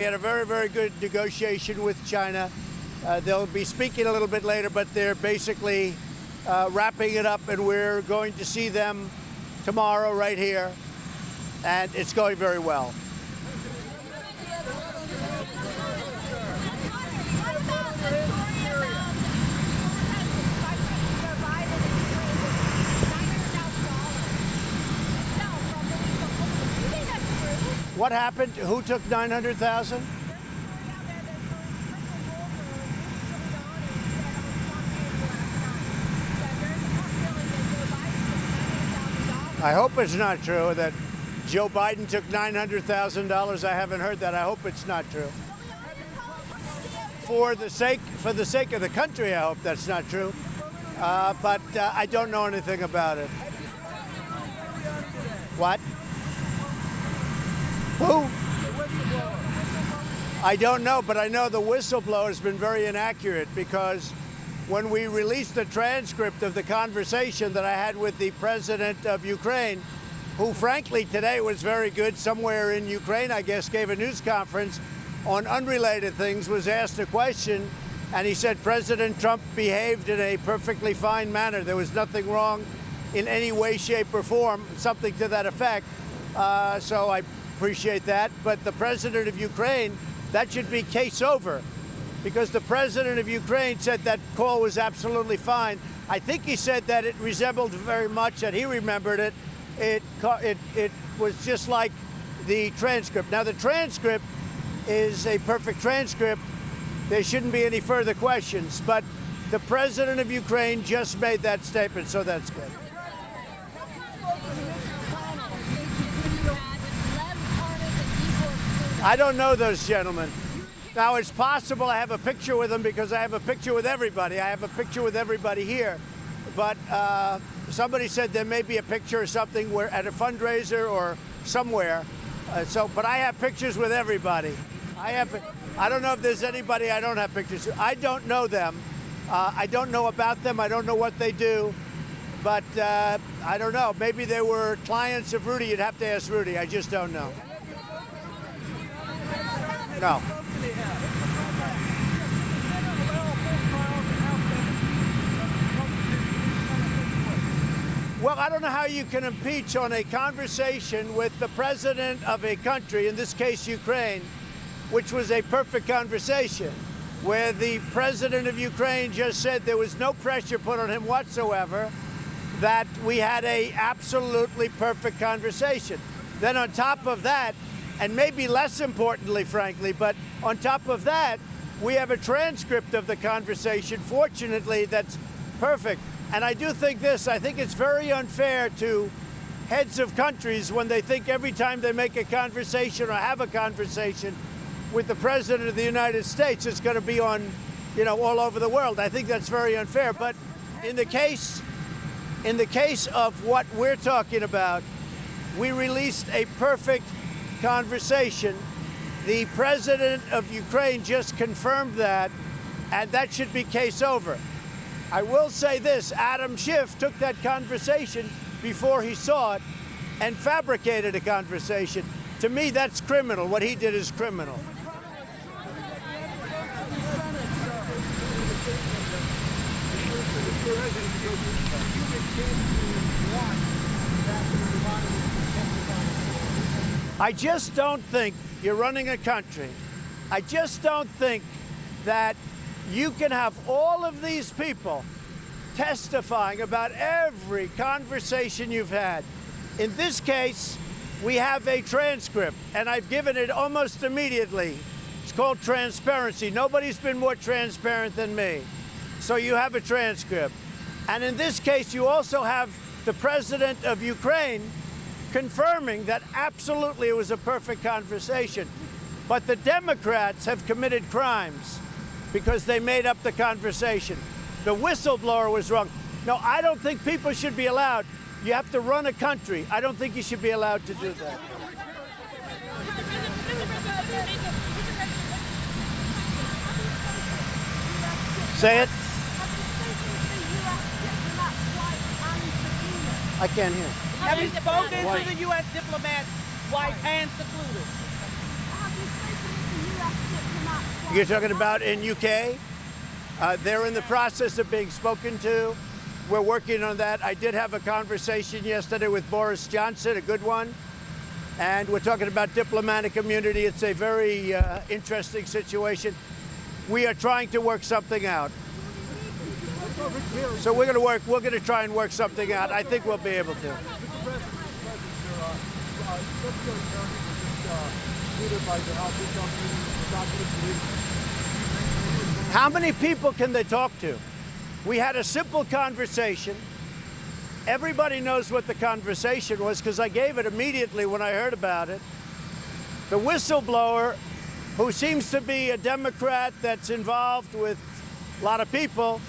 We had a very, very good negotiation with China. They'll be speaking a little bit later, but they're basically wrapping it up, and we're going to see them tomorrow right here, and it's going very well. What happened? Who took 900,000? I hope it's not true that Joe Biden took $900,000. I haven't heard that. I hope it's not true. For the sake of the country, I hope that's not true. But I don't know anything about it. What? Who? I don't know, but I know the whistleblower has been very inaccurate, because when we released the transcript of the conversation that I had with the president of Ukraine, who frankly today was very good, somewhere in Ukraine, I guess, gave a news conference on unrelated things, was asked a question, and he said President Trump behaved in a perfectly fine manner. There was nothing wrong in any way, shape, or form, something to that effect. So I appreciate that. But the president of Ukraine, that should be case over, because the president of Ukraine said that call was absolutely fine. I think he said that it resembled very much, that he remembered it. It was just like the transcript. Now, the transcript is a perfect transcript. There shouldn't be any further questions. But the president of Ukraine just made that statement, so that's good. I don't know those gentlemen. Now, it's possible I have a picture with them, because I have a picture with everybody. I have a picture with everybody here. But somebody said there may be a picture or something where at a fundraiser or somewhere. But I have pictures with everybody. I don't know if there's anybody I don't have pictures with. I don't know them. I don't know about them. I don't know what they do. But I don't know. Maybe they were clients of Rudy. You'd have to ask Rudy. I just don't know. No. Well, I don't know how you can impeach on a conversation with the president of a country, in this case Ukraine, which was a perfect conversation, where the president of Ukraine just said there was no pressure put on him whatsoever, that we had a absolutely perfect conversation. Then on top of that, and maybe less importantly, frankly, but on top of that, we have a transcript of the conversation, fortunately, that's perfect. And I do think this, I think it's very unfair to heads of countries when they think every time they make a conversation or have a conversation with the president of the United States, it's going to be on, all over the world. I think that's very unfair. But in the case of what we're talking about, we released a perfect conversation. The president of Ukraine just confirmed that, and that should be case over. I will say this, Adam Schiff took that conversation before he saw it and fabricated a conversation. To me, that's criminal. What he did is criminal. I just don't think you're running a country. I just don't think that you can have all of these people testifying about every conversation you've had. In this case, we have a transcript, and I've given it almost immediately. It's called transparency. Nobody's been more transparent than me. So you have a transcript. And in this case, you also have the president of Ukraine confirming that absolutely it was a perfect conversation. But the Democrats have committed crimes because they made up the conversation. The whistleblower was wrong. No, I don't think people should be allowed. You have to run a country. I don't think you should be allowed to do that. Say it. I can't hear. Have you spoken to the U.S. diplomats, white and secluded? You're talking about in UK? They're in the process of being spoken to. We're working on that. I did have a conversation yesterday with Boris Johnson, a good one. And we're talking about diplomatic immunity. It's a very interesting situation. We are trying to work something out. So we're going to try and work something out. I think we'll be able to. How many people can they talk to? We had a simple conversation. Everybody knows what the conversation was because I gave it immediately when I heard about it. The whistleblower, who seems to be a Democrat that's involved with a lot of people,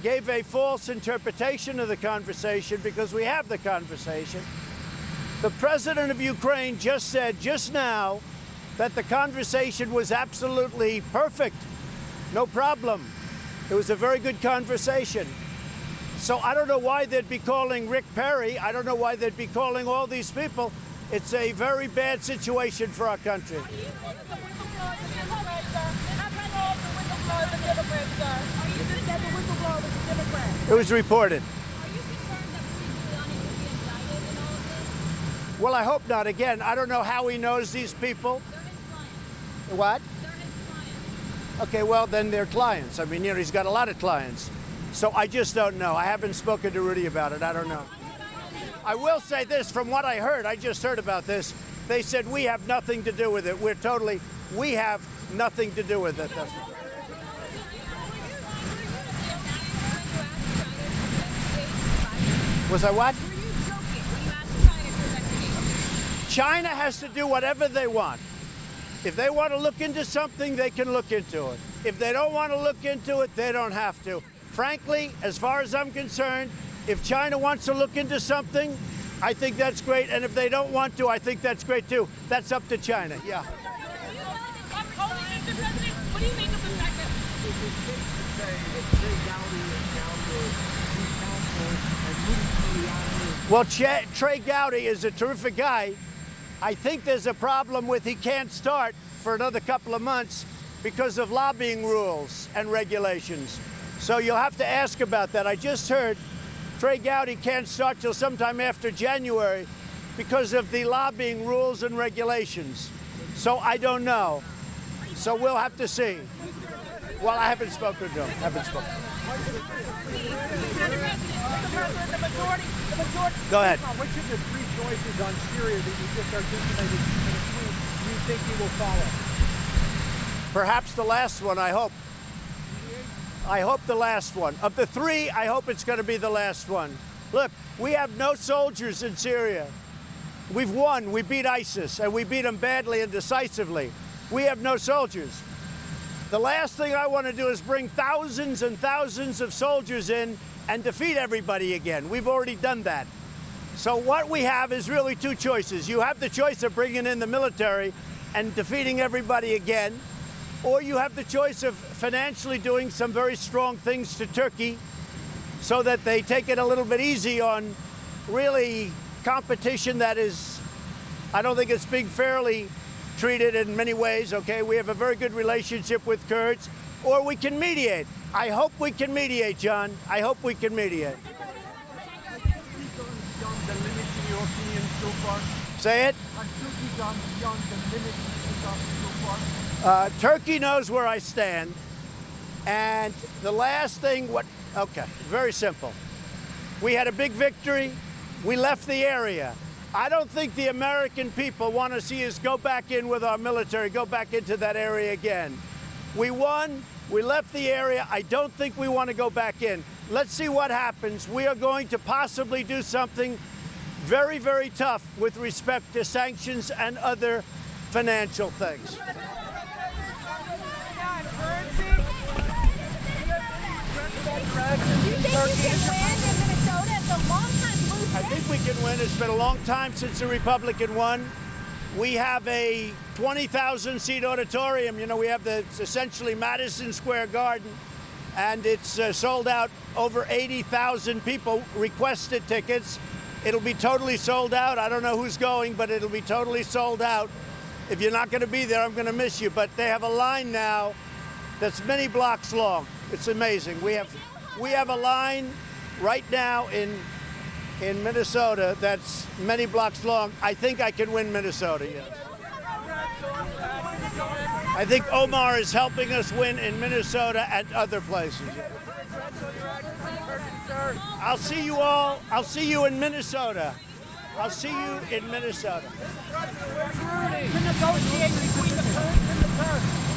gave a false interpretation of the conversation because we have the conversation. The president of Ukraine just said just now that the conversation was absolutely perfect. No problem. It was a very good conversation. So I don't know why they'd be calling Rick Perry. I don't know why they'd be calling all these people. It's a very bad situation for our country. It was reported. Well, I hope not. Again, I don't know how he knows these people. What? Okay, well, then they're clients. I mean, you know, he's got a lot of clients. So I just don't know. I haven't spoken to Rudy about it. I don't know. I will say this, from what I heard, I just heard about this. They said, we have nothing to do with it. We have nothing to do with it. Was I what? China has to do whatever they want. If they want to look into something, they can look into it. If they don't want to look into it, they don't have to. Frankly, as far as I'm concerned, if China wants to look into something, I think that's great. And if they don't want to, I think that's great too. That's up to China. Yeah. What do you make of the fact that Well, Trey Gowdy is a terrific guy. I think there's a problem with he can't start for another couple of months because of lobbying rules and regulations. So you'll have to ask about that. I just heard Trey Gowdy can't start till sometime after January because of the lobbying rules and regulations. So I don't know. So we'll have to see. Well, I haven't spoken to him. Go ahead. Which of the three choices on Syria that you just articulated do you think he will follow? Perhaps the last one, I hope. I hope the last one. Of the three, I hope it's going to be the last one. Look, we have no soldiers in Syria. We've won. We beat ISIS, and we beat them badly and decisively. We have no soldiers. The last thing I want to do is bring thousands and thousands of soldiers in and defeat everybody again. We've already done that. So what we have is really two choices. You have the choice of bringing in the military and defeating everybody again, or you have the choice of financially doing some very strong things to Turkey so that they take it a little bit easy on really competition that is, I don't think it's being fairly treated in many ways, okay? We have a very good relationship with Kurds, or we can mediate. I hope we can mediate, John. I hope we can mediate. Say it. Turkey knows where I stand. And the last thing, okay, very simple. We had a big victory. We left the area. I don't think the American people want to see us go back in with our military, go back into that area again. We won. We left the area. I don't think we want to go back in. Let's see what happens. We are going to possibly do something very, very tough with respect to sanctions and other financial things. I think we can win. It's been a long time since the Republican won. We have a 20,000-seat auditorium. You know, we have it's essentially Madison Square Garden, and it's sold out. Over 80,000 people requested tickets. It'll be totally sold out. I don't know who's going, but it'll be totally sold out. If you're not going to be there, I'm going to miss you. But they have a line now that's many blocks long. It's amazing. We have a line right now in Minnesota that's many blocks long. I think I can win Minnesota, yes. I think Omar is helping us win in Minnesota and other places. I'll see you all. I'll see you in Minnesota. I'll see you in Minnesota. To negotiate between the Kurds and the Turks.